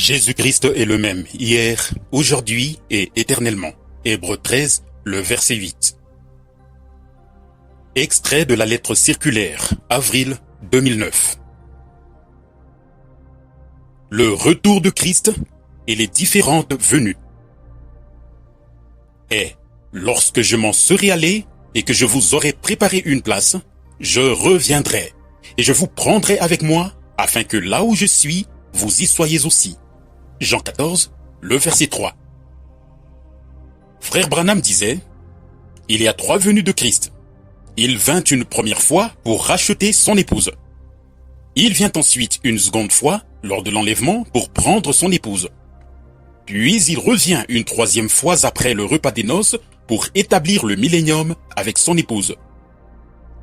Jésus-Christ est le même hier, aujourd'hui et éternellement. Hébreux 13, le verset 8. Extrait de la lettre circulaire, avril 2009. Le retour de Christ et les différentes venues. Et lorsque je m'en serai allé et que je vous aurai préparé une place, je reviendrai et je vous prendrai avec moi afin que là où je suis, vous y soyez aussi. Jean 14, le verset 3. Frère Branham disait, il y a 3 venues de Christ. Il vint une première fois pour racheter son épouse. Il vient ensuite une seconde fois lors de l'enlèvement pour prendre son épouse. Puis il revient une 3e fois après le repas des noces pour établir le millénium avec son épouse.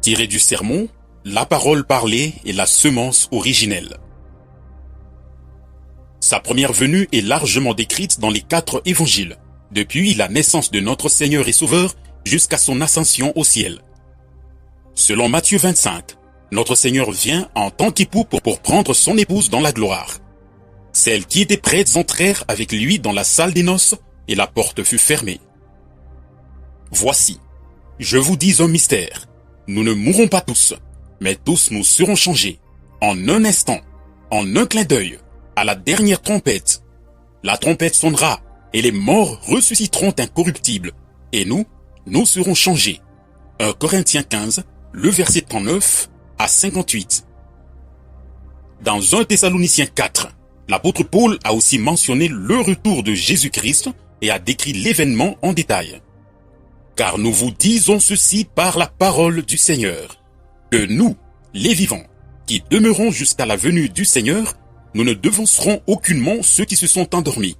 Tiré du sermon, la parole parlée est la semence originelle. Sa première venue est largement décrite dans les 4 évangiles, depuis la naissance de notre Seigneur et Sauveur jusqu'à son ascension au ciel. Selon Matthieu 25, notre Seigneur vient en tant qu'époux pour prendre son épouse dans la gloire. Celles qui étaient prêtes entrèrent avec lui dans la salle des noces et la porte fut fermée. Voici, je vous dis un mystère, nous ne mourrons pas tous, mais tous nous serons changés, en un instant, en un clin d'œil, à la dernière trompette. La trompette sonnera, et les morts ressusciteront incorruptibles, et nous serons changés. 1 Corinthiens 15, le verset 39 à 58. Dans 1 Thessaloniciens 4, l'apôtre Paul a aussi mentionné le retour de Jésus-Christ et a décrit l'événement en détail. Car nous vous disons ceci par la parole du Seigneur, que nous, les vivants, qui demeurons jusqu'à la venue du Seigneur, nous ne devancerons aucunement ceux qui se sont endormis.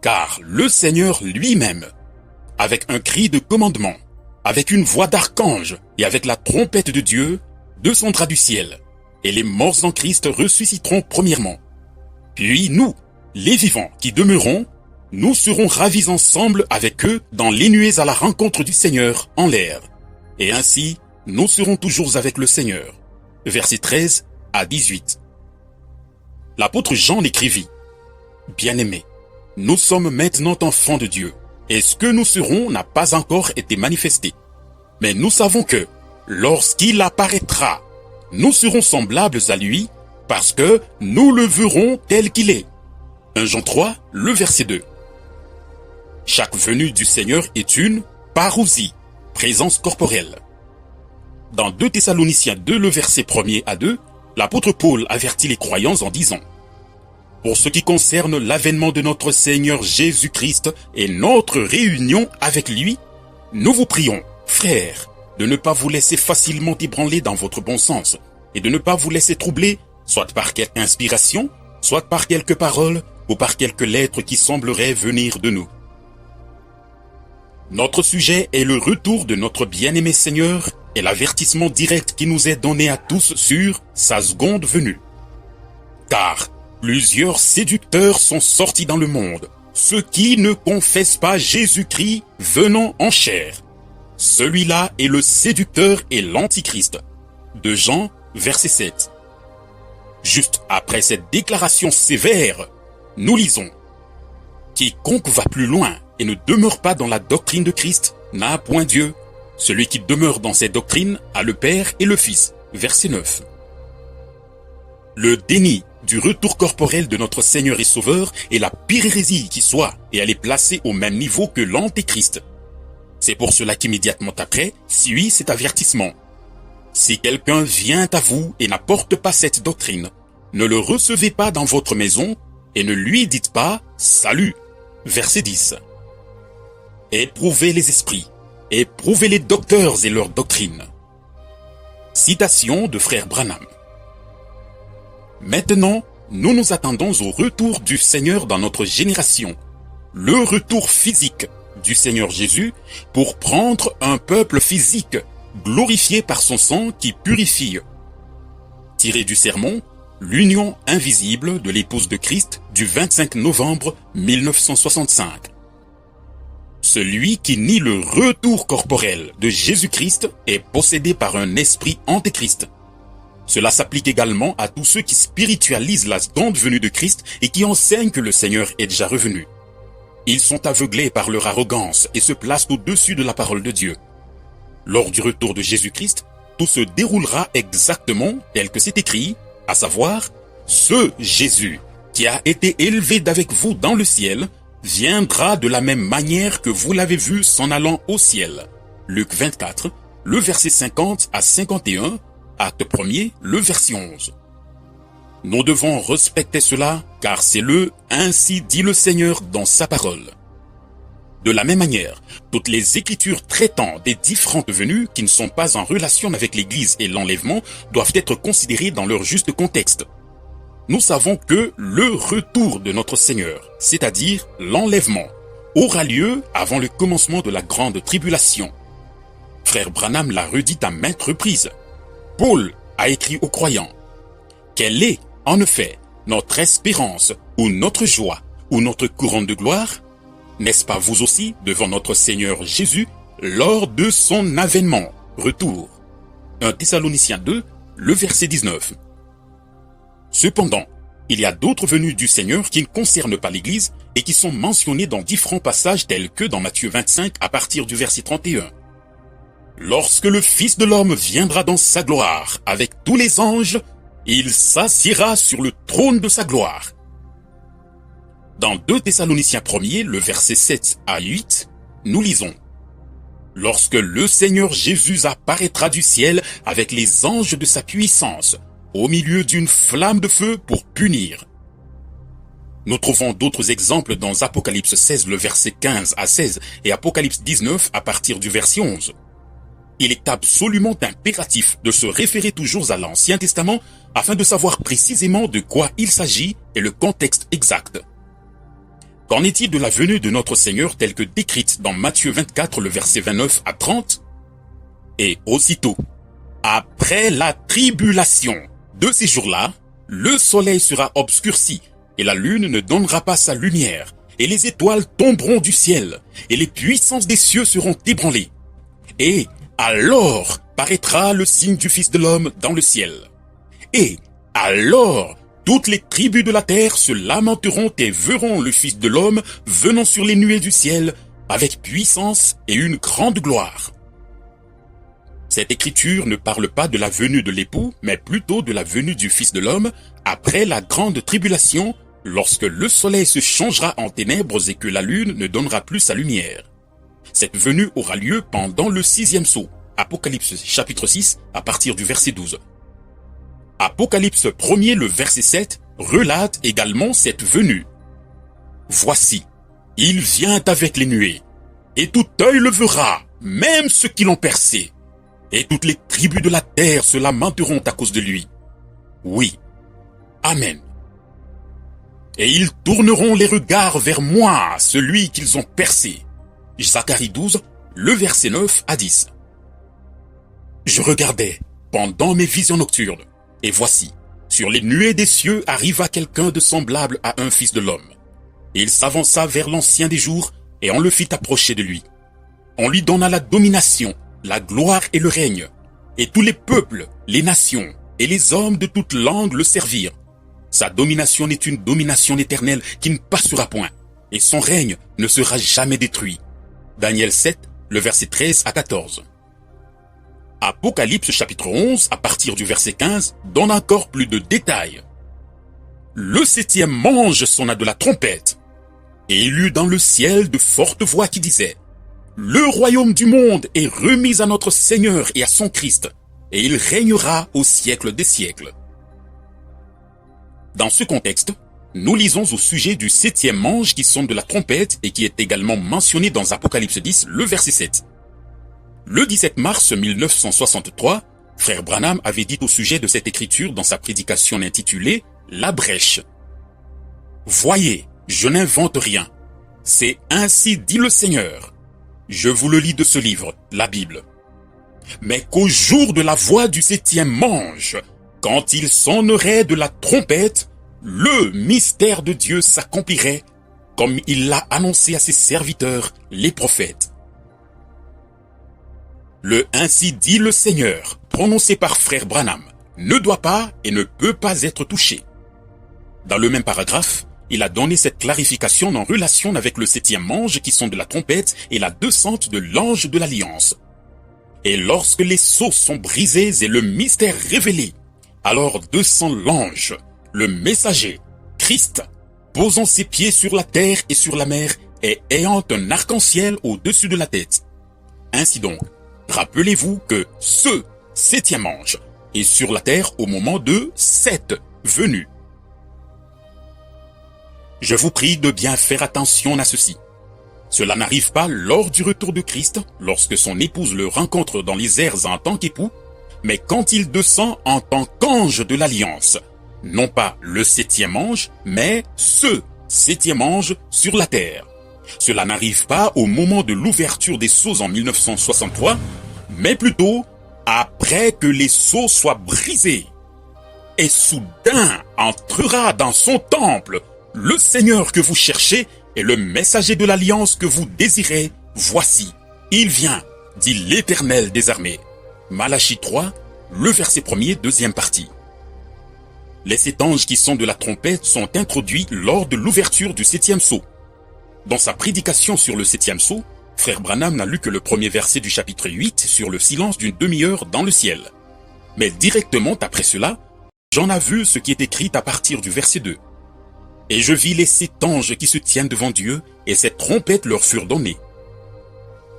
Car le Seigneur lui-même, avec un cri de commandement, avec une voix d'archange et avec la trompette de Dieu, descendra du ciel, et les morts en Christ ressusciteront premièrement. Puis nous, les vivants qui demeurons, nous serons ravis ensemble avec eux dans les nuées à la rencontre du Seigneur en l'air. Et ainsi, nous serons toujours avec le Seigneur. Versets 13 à 18. L'apôtre Jean écrivit, « Bien-aimés, nous sommes maintenant enfants de Dieu, et ce que nous serons n'a pas encore été manifesté. Mais nous savons que, lorsqu'il apparaîtra, nous serons semblables à lui, parce que nous le verrons tel qu'il est. » 1 Jean 3, le verset 2. Chaque venue du Seigneur est une parousie, présence corporelle. Dans 2 Thessaloniciens 2, le verset 1er à 2, l'apôtre Paul avertit les croyants en disant, « Pour ce qui concerne l'avènement de notre Seigneur Jésus-Christ et notre réunion avec lui, nous vous prions, frères, de ne pas vous laisser facilement ébranler dans votre bon sens et de ne pas vous laisser troubler, soit par quelque inspiration, soit par quelques paroles ou par quelques lettres qui sembleraient venir de nous. » Notre sujet est le retour de notre bien-aimé Seigneur et l'avertissement direct qui nous est donné à tous sur sa seconde venue. Car plusieurs séducteurs sont sortis dans le monde, ceux qui ne confessent pas Jésus-Christ venant en chair. Celui-là est le séducteur et l'antichrist. De Jean, verset 7. Juste après cette déclaration sévère, nous lisons, « Quiconque va plus loin et ne demeure pas dans la doctrine de Christ n'a point Dieu. Celui qui demeure dans cette doctrine a le Père et le Fils. » Verset 9. Le déni du retour corporel de notre Seigneur et Sauveur est la pire hérésie qui soit, et elle est placée au même niveau que l'Antéchrist. C'est pour cela qu'immédiatement après suit cet avertissement. Si quelqu'un vient à vous et n'apporte pas cette doctrine, ne le recevez pas dans votre maison et ne lui dites pas « Salut ». Verset 10. Éprouvez les esprits, éprouvez les docteurs et leurs doctrines. Citation de frère Branham. Maintenant, nous nous attendons au retour du Seigneur dans notre génération, le retour physique du Seigneur Jésus pour prendre un peuple physique glorifié par son sang qui purifie. Tiré du sermon, l'union invisible de l'épouse de Christ du 25 novembre 1965. Celui qui nie le retour corporel de Jésus-Christ est possédé par un esprit antéchrist. Cela s'applique également à tous ceux qui spiritualisent la seconde venue de Christ et qui enseignent que le Seigneur est déjà revenu. Ils sont aveuglés par leur arrogance et se placent au-dessus de la parole de Dieu. Lors du retour de Jésus-Christ, tout se déroulera exactement tel que c'est écrit, à savoir, ce Jésus qui a été élevé d'avec vous dans le ciel, viendra de la même manière que vous l'avez vu s'en allant au ciel. Luc 24, le verset 50 à 51, acte 1er, le verset 11. Nous devons respecter cela, car c'est le « ainsi dit le Seigneur » dans sa parole. De la même manière, toutes les écritures traitant des différentes venues qui ne sont pas en relation avec l'Église et l'enlèvement doivent être considérées dans leur juste contexte. Nous savons que le retour de notre Seigneur, c'est-à-dire l'enlèvement, aura lieu avant le commencement de la grande tribulation. Frère Branham l'a redit à maintes reprises. Paul a écrit aux croyants: « Quelle est, en effet, notre espérance ou notre joie ou notre couronne de gloire? N'est-ce pas vous aussi devant notre Seigneur Jésus lors de son avènement, retour ?» 1 Thessaloniciens 2, le verset 19. Cependant, il y a d'autres venues du Seigneur qui ne concernent pas l'Église et qui sont mentionnées dans différents passages tels que dans Matthieu 25 à partir du verset 31. Lorsque le Fils de l'homme viendra dans sa gloire avec tous les anges, il s'assiera sur le trône de sa gloire. Dans 2 Thessaloniciens 1er, le verset 7 à 8, nous lisons: « Lorsque le Seigneur Jésus apparaîtra du ciel avec les anges de sa puissance, au milieu d'une flamme de feu pour punir. » Nous trouvons d'autres exemples dans Apocalypse 16, le verset 15 à 16 et Apocalypse 19 à partir du verset 11. Il est absolument impératif de se référer toujours à l'Ancien Testament afin de savoir précisément de quoi il s'agit et le contexte exact. Qu'en est-il de la venue de notre Seigneur telle que décrite dans Matthieu 24, le verset 29 à 30? Et aussitôt, après la tribulation de ces jours-là, le soleil sera obscurci et la lune ne donnera pas sa lumière et les étoiles tomberont du ciel et les puissances des cieux seront ébranlées. Et alors paraîtra le signe du Fils de l'homme dans le ciel. Et alors toutes les tribus de la terre se lamenteront et verront le Fils de l'homme venant sur les nuées du ciel avec puissance et une grande gloire. Cette écriture ne parle pas de la venue de l'époux, mais plutôt de la venue du Fils de l'homme après la grande tribulation, lorsque le soleil se changera en ténèbres et que la lune ne donnera plus sa lumière. Cette venue aura lieu pendant le 6e sceau, Apocalypse chapitre 6, à partir du verset 12. Apocalypse 1er, le verset 7, relate également cette venue. « Voici, il vient avec les nuées, et tout œil le verra, même ceux qui l'ont percé. Et toutes les tribus de la terre se lamenteront à cause de lui. Oui. Amen. Et ils tourneront les regards vers moi, celui qu'ils ont percé. » Zacharie 12, le verset 9 à 10. Je regardais pendant mes visions nocturnes, et voici, sur les nuées des cieux arriva quelqu'un de semblable à un fils de l'homme. Il s'avança vers l'ancien des jours, et on le fit approcher de lui. On lui donna la domination, la gloire et le règne, et tous les peuples, les nations et les hommes de toute langue le servirent. Sa domination est une domination éternelle qui ne passera point, et son règne ne sera jamais détruit. Daniel 7, le verset 13 à 14. Apocalypse chapitre 11, à partir du verset 15, donne encore plus de détails. Le 7e ange sonna de la trompette, et il eut dans le ciel de fortes voix qui disaient: Le royaume du monde est remis à notre Seigneur et à son Christ, et il régnera au siècle des siècles. Dans ce contexte, nous lisons au sujet du 7e ange qui sonne de la trompette et qui est également mentionné dans Apocalypse 10, le verset 7. Le 17 mars 1963, Frère Branham avait dit au sujet de cette écriture dans sa prédication intitulée « La brèche ». Voyez, je n'invente rien. C'est ainsi dit le Seigneur. Je vous le lis de ce livre, la Bible. Mais qu'au jour de la voix du 7e ange, quand il sonnerait de la trompette, le mystère de Dieu s'accomplirait comme il l'a annoncé à ses serviteurs, les prophètes. Le « Ainsi dit le Seigneur » prononcé par Frère Branham ne doit pas et ne peut pas être touché. Dans le même paragraphe, il a donné cette clarification en relation avec le 7e ange qui sonne de la trompette et la descente de l'ange de l'alliance. Et lorsque les sceaux sont brisés et le mystère révélé, alors descend l'ange, le messager, Christ, posant ses pieds sur la terre et sur la mer et ayant un arc-en-ciel au-dessus de la tête. Ainsi donc, rappelez-vous que ce 7e ange est sur la terre au moment de cette venue. Je vous prie de bien faire attention à ceci. Cela n'arrive pas lors du retour de Christ, lorsque son épouse le rencontre dans les airs en tant qu'époux, mais quand il descend en tant qu'ange de l'alliance. Non pas le 7e ange, mais ce 7e ange sur la terre. Cela n'arrive pas au moment de l'ouverture des sceaux en 1963, mais plutôt après que les sceaux soient brisés. Et soudain entrera dans son temple le Seigneur que vous cherchez et le messager de l'alliance que vous désirez. Voici, il vient, dit l'Éternel des armées. Malachie 3, le verset 1er, deuxième partie. Les 7 anges qui sont de la trompette sont introduits lors de l'ouverture du 7e sceau. Dans sa prédication sur le 7e sceau, frère Branham n'a lu que le premier verset du chapitre 8 sur le silence d'une demi-heure dans le ciel. Mais directement après cela, Jean a vu ce qui est écrit à partir du verset 2. Et je vis les 7 anges qui se tiennent devant Dieu, et ces trompettes leur furent données.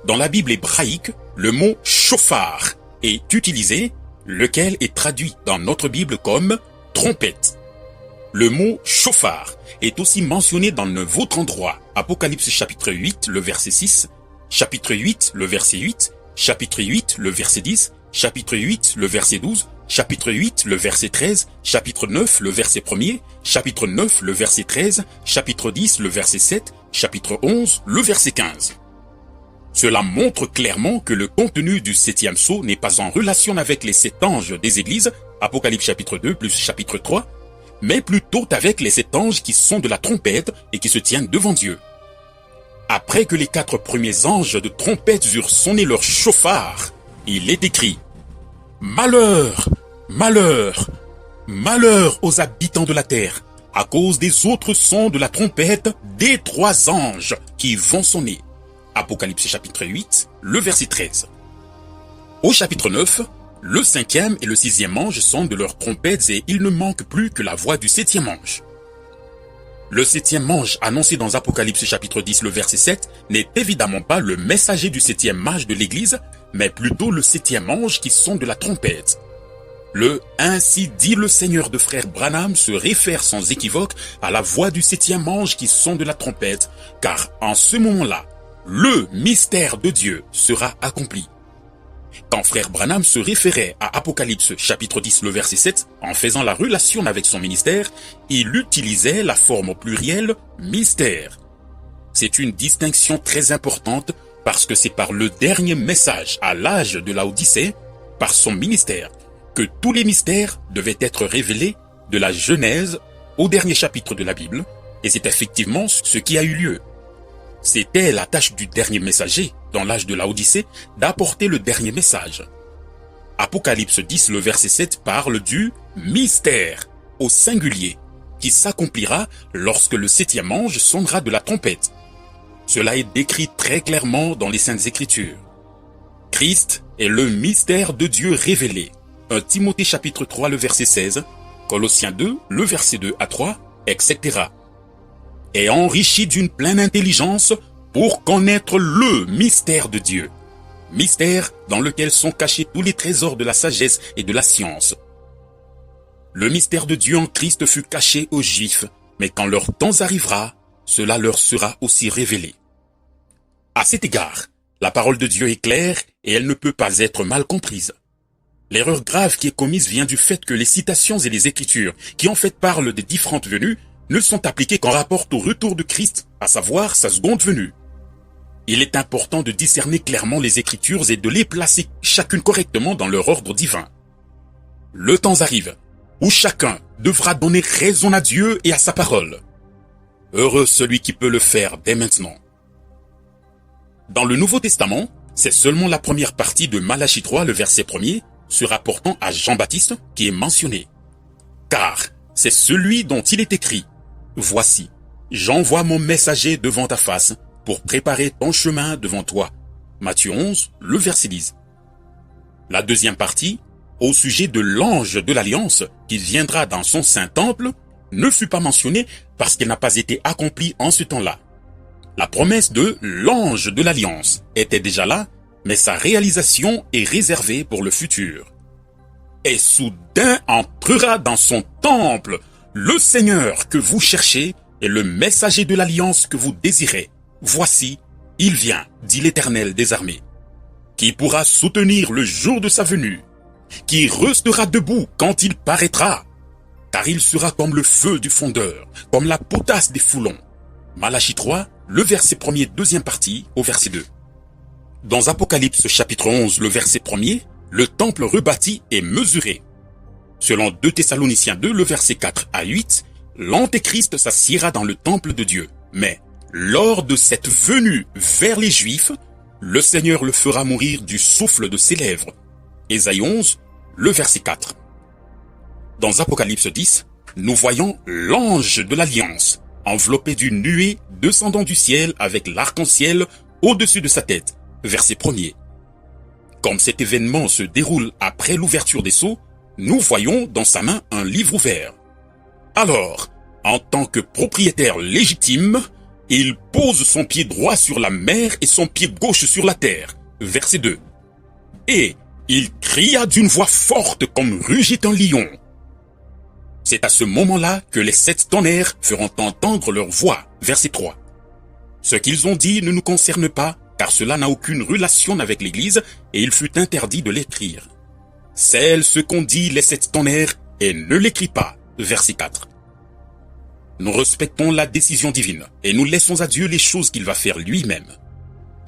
Dans la Bible hébraïque, le mot chauffard est utilisé, lequel est traduit dans notre Bible comme trompette. Le mot chauffard est aussi mentionné dans 9 autres endroits. Apocalypse chapitre 8, le verset 6, chapitre 8, le verset 8, chapitre 8, le verset 10, chapitre 8, le verset 12, chapitre 8, le verset 13, chapitre 9, le verset 1er, chapitre 9, le verset 13, chapitre 10, le verset 7, chapitre 11, le verset 15. Cela montre clairement que le contenu du 7e sceau n'est pas en relation avec les 7 anges des églises, Apocalypse chapitre 2 plus chapitre 3, mais plutôt avec les 7 anges qui sont de la trompette et qui se tiennent devant Dieu. Après que les 4 premiers anges de trompette eurent sonné leur chauffard, il est écrit « Malheur, malheur, malheur aux habitants de la terre, à cause des autres sons de la trompette des 3 anges qui vont sonner. » Apocalypse chapitre 8, le verset 13. Au chapitre 9, le 5e et le 6e ange sonnent de leurs trompettes et il ne manque plus que la voix du 7e ange. Le 7e ange annoncé dans Apocalypse chapitre 10, le verset 7, n'est évidemment pas le messager du 7e âge de l'Église, mais plutôt le 7e ange qui sonne de la trompette. Le « Ainsi dit le Seigneur » de frère Branham se réfère sans équivoque à la voix du 7e ange qui sonne de la trompette, car en ce moment-là, le mystère de Dieu sera accompli. Quand frère Branham se référait à Apocalypse chapitre 10 le verset 7, en faisant la relation avec son ministère, il utilisait la forme au pluriel « mystère ». C'est une distinction très importante parce que c'est par le dernier message à l'âge de Laodicée, par son ministère, que tous les mystères devaient être révélés de la Genèse au dernier chapitre de la Bible, et c'est effectivement ce qui a eu lieu. C'était la tâche du dernier messager, dans l'âge de Laodicée, d'apporter le dernier message. Apocalypse 10, le verset 7 parle du mystère, au singulier, qui s'accomplira lorsque le 7e ange sonnera de la trompette. Cela est décrit très clairement dans les Saintes Écritures. Christ est le mystère de Dieu révélé. 1 Timothée chapitre 3, le verset 16, Colossiens 2, le verset 2 à 3, etc. Et enrichi d'une pleine intelligence pour connaître le mystère de Dieu. Mystère dans lequel sont cachés tous les trésors de la sagesse et de la science. Le mystère de Dieu en Christ fut caché aux Juifs, mais quand leur temps arrivera, cela leur sera aussi révélé. À cet égard, la parole de Dieu est claire et elle ne peut pas être mal comprise. L'erreur grave qui est commise vient du fait que les citations et les écritures qui en fait parlent des différentes venues ne sont appliquées qu'en rapport au retour de Christ, à savoir sa seconde venue. Il est important de discerner clairement les Écritures et de les placer chacune correctement dans leur ordre divin. Le temps arrive où chacun devra donner raison à Dieu et à sa parole. Heureux celui qui peut le faire dès maintenant. Dans le Nouveau Testament, c'est seulement la première partie de Malachie 3, le verset 1er, se rapportant à Jean-Baptiste qui est mentionné. Car c'est celui dont il est écrit « Voici, j'envoie mon messager devant ta face pour préparer ton chemin devant toi. » Matthieu 11, le verset 10. La deuxième partie, au sujet de l'ange de l'Alliance qui viendra dans son saint temple, ne fut pas mentionnée parce qu'elle n'a pas été accomplie en ce temps-là. La promesse de l'ange de l'Alliance était déjà là, mais sa réalisation est réservée pour le futur. Et soudain entrera dans son temple le Seigneur que vous cherchez et le messager de l'Alliance que vous désirez. Voici, il vient, dit l'Éternel des armées, qui pourra soutenir le jour de sa venue, qui restera debout quand il paraîtra, car il sera comme le feu du fondeur, comme la potasse des foulons. Malachie 3, le verset 1er, deuxième partie, au verset 2. Dans Apocalypse chapitre 11, le verset 1er, le temple rebâti est mesuré. Selon 2 Thessaloniciens 2, le verset 4 à 8, l'Antéchrist s'assiera dans le temple de Dieu. Mais, lors de cette venue vers les Juifs, le Seigneur le fera mourir du souffle de ses lèvres. Ésaïe 11, le verset 4. Dans Apocalypse 10, nous voyons l'ange de l'Alliance, enveloppé d'une nuée descendant du ciel avec l'arc-en-ciel au-dessus de sa tête. Verset 1er. Comme cet événement se déroule après l'ouverture des sceaux, nous voyons dans sa main un livre ouvert. Alors, en tant que propriétaire légitime, il pose son pied droit sur la mer et son pied gauche sur la terre. Verset 2. Et il cria d'une voix forte comme rugit un lion. C'est à ce moment-là que les 7 tonnerres feront entendre leur voix. Verset 3. Ce qu'ils ont dit ne nous concerne pas, car cela n'a aucune relation avec l'Église, et il fut interdit de l'écrire. Scelle ce qu'ont dit les 7 tonnerres, et ne l'écris pas. Verset 4. Nous respectons la décision divine, et nous laissons à Dieu les choses qu'il va faire lui-même.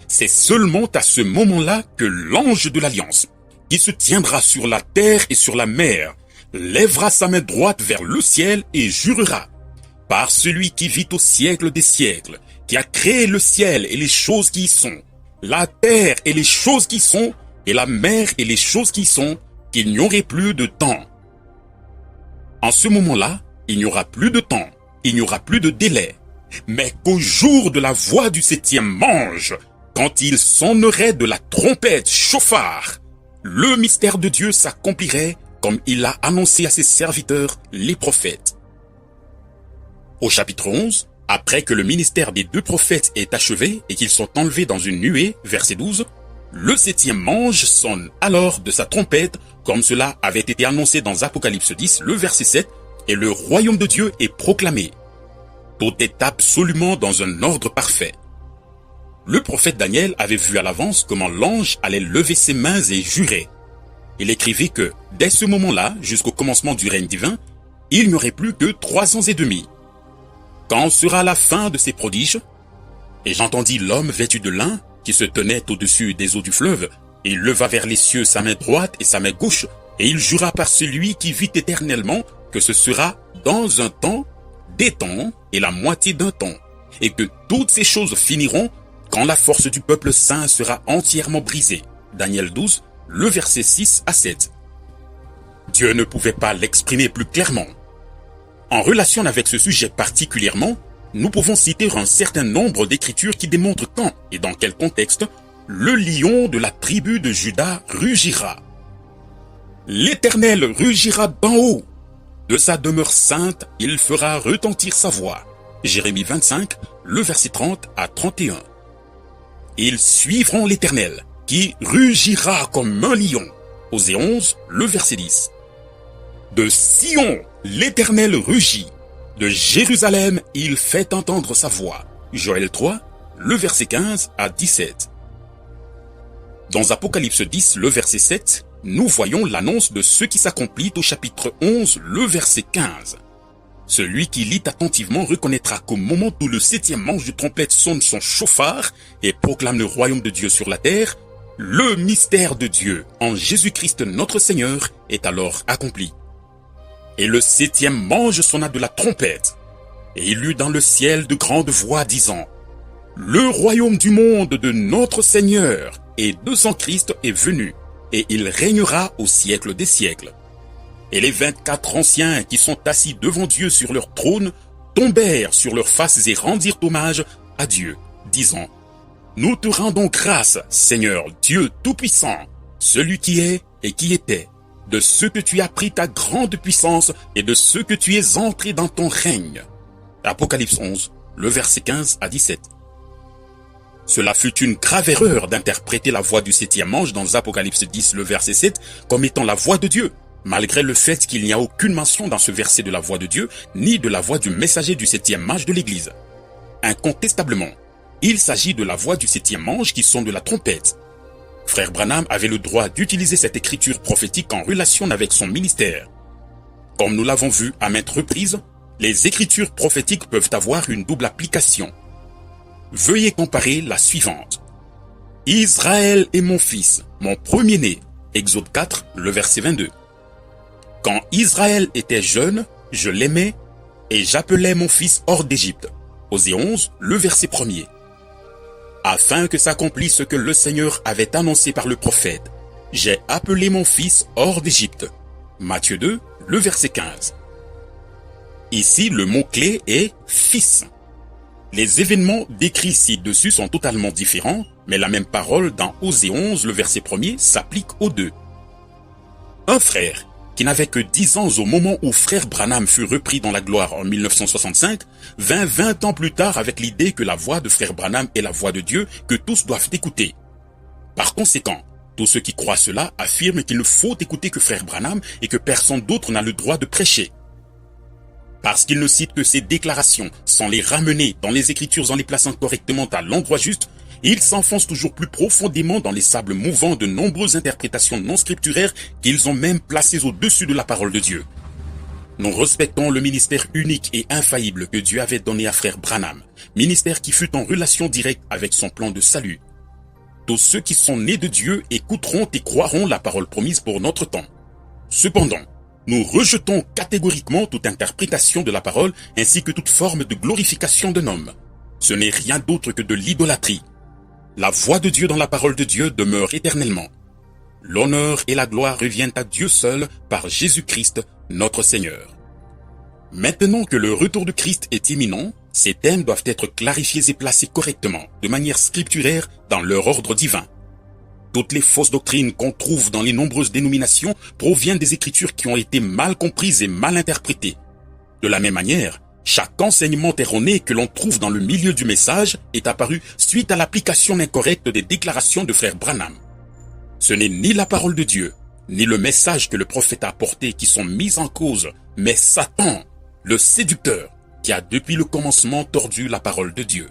C'est seulement à ce moment-là que l'ange de l'Alliance, qui se tiendra sur la terre et sur la mer, lèvera sa main droite vers le ciel et jurera, par celui qui vit au siècle des siècles, qui a créé le ciel et les choses qui y sont, la terre et les choses qui sont, et la mer et les choses qui y sont, qu'il n'y aurait plus de temps. En ce moment-là, il n'y aura plus de temps, il n'y aura plus de délai, mais qu'au jour de la voix du 7e ange, quand il sonnerait de la trompette chauffard, le mystère de Dieu s'accomplirait comme il l'a annoncé à ses serviteurs, les prophètes. Au chapitre 11, après que le ministère des 2 prophètes est achevé et qu'ils sont enlevés dans une nuée, verset 12, le 7e ange sonne alors de sa trompette, comme cela avait été annoncé dans Apocalypse 10, le verset 7, et le royaume de Dieu est proclamé. Tout est absolument dans un ordre parfait. Le prophète Daniel avait vu à l'avance comment l'ange allait lever ses mains et jurer. Il écrivit que, dès ce moment-là, jusqu'au commencement du règne divin, il n'y aurait plus que 3 ans et demi. Quand sera la fin de ces prodiges? Et j'entendis l'homme vêtu de lin, qui se tenait au-dessus des eaux du fleuve, et il leva vers les cieux sa main droite et sa main gauche, et il jura par celui qui vit éternellement que ce sera dans un temps, des temps et la moitié d'un temps, et que toutes ces choses finiront quand la force du peuple saint sera entièrement brisée. Daniel 12, le verset 6 à 7. Dieu ne pouvait pas l'exprimer plus clairement. En relation avec ce sujet particulièrement, nous pouvons citer un certain nombre d'écritures qui démontrent quand et dans quel contexte le lion de la tribu de Juda rugira. L'Éternel rugira d'en haut. De sa demeure sainte, il fera retentir sa voix. Jérémie 25, le verset 30 à 31. Ils suivront l'Éternel, qui rugira comme un lion. Osée 11, le verset 10. De Sion, l'Éternel rugit. De Jérusalem, il fait entendre sa voix. Joël 3, le verset 15 à 17. Dans Apocalypse 10, le verset 7, nous voyons l'annonce de ce qui s'accomplit au chapitre 11, le verset 15. Celui qui lit attentivement reconnaîtra qu'au moment où le 7e ange de trompette sonne son chauffard et proclame le royaume de Dieu sur la terre, le mystère de Dieu en Jésus-Christ notre Seigneur est alors accompli. Et le 7e ange sonna de la trompette, et il eut dans le ciel de grandes voix disant, « Le royaume du monde de notre Seigneur et de son Christ est venu, et il régnera au siècle des siècles. Et les 24 anciens qui sont assis devant Dieu sur leur trône tombèrent sur leurs faces et rendirent hommage à Dieu, disant: Nous te rendons grâce, Seigneur Dieu Tout-Puissant, celui qui est et qui était, de ce que tu as pris ta grande puissance et de ce que tu es entré dans ton règne. Apocalypse 11, le verset 15 à 17. Cela fut une grave erreur d'interpréter la voix du 7e ange dans Apocalypse 10, le verset 7, comme étant la voix de Dieu, malgré le fait qu'il n'y a aucune mention dans ce verset de la voix de Dieu, ni de la voix du messager du 7e ange de l'Église. Incontestablement, il s'agit de la voix du 7e ange qui sonne de la trompette. Frère Branham avait le droit d'utiliser cette écriture prophétique en relation avec son ministère. Comme nous l'avons vu à maintes reprises, les écritures prophétiques peuvent avoir une double application. Veuillez comparer la suivante. Israël est mon fils, mon premier-né. Exode 4, le verset 22. Quand Israël était jeune, je l'aimais et j'appelais mon fils hors d'Égypte. Osée 11, le verset 1er. Afin que s'accomplisse ce que le Seigneur avait annoncé par le prophète. J'ai appelé mon fils hors d'Égypte. Matthieu 2, le verset 15. Ici, le mot-clé est « fils ». Les événements décrits ci-dessus sont totalement différents, mais la même parole dans Osée 11, le verset 1er, s'applique aux deux. Un frère, qui n'avait que 10 ans au moment où frère Branham fut repris dans la gloire en 1965, vint 20 ans plus tard avec l'idée que la voix de frère Branham est la voix de Dieu que tous doivent écouter. Par conséquent, tous ceux qui croient cela affirment qu'il ne faut écouter que frère Branham et que personne d'autre n'a le droit de prêcher. Parce qu'il ne cite que ses déclarations sans les ramener dans les Écritures en les plaçant correctement à l'endroit juste, il s'enfonce toujours plus profondément dans les sables mouvants de nombreuses interprétations non scripturaires qu'ils ont même placées au-dessus de la parole de Dieu. Nous respectons le ministère unique et infaillible que Dieu avait donné à frère Branham, ministère qui fut en relation directe avec son plan de salut. Tous ceux qui sont nés de Dieu écouteront et croiront la parole promise pour notre temps. Cependant, nous rejetons catégoriquement toute interprétation de la parole ainsi que toute forme de glorification d'un homme. Ce n'est rien d'autre que de l'idolâtrie. La voix de Dieu dans la parole de Dieu demeure éternellement. L'honneur et la gloire reviennent à Dieu seul par Jésus-Christ, notre Seigneur. Maintenant que le retour de Christ est imminent, ces thèmes doivent être clarifiés et placés correctement, de manière scripturaire, dans leur ordre divin. Toutes les fausses doctrines qu'on trouve dans les nombreuses dénominations proviennent des Écritures qui ont été mal comprises et mal interprétées. De la même manière, chaque enseignement erroné que l'on trouve dans le milieu du message est apparu suite à l'application incorrecte des déclarations de frère Branham. Ce n'est ni la parole de Dieu, ni le message que le prophète a apporté qui sont mis en cause, mais Satan, le séducteur, qui a depuis le commencement tordu la parole de Dieu.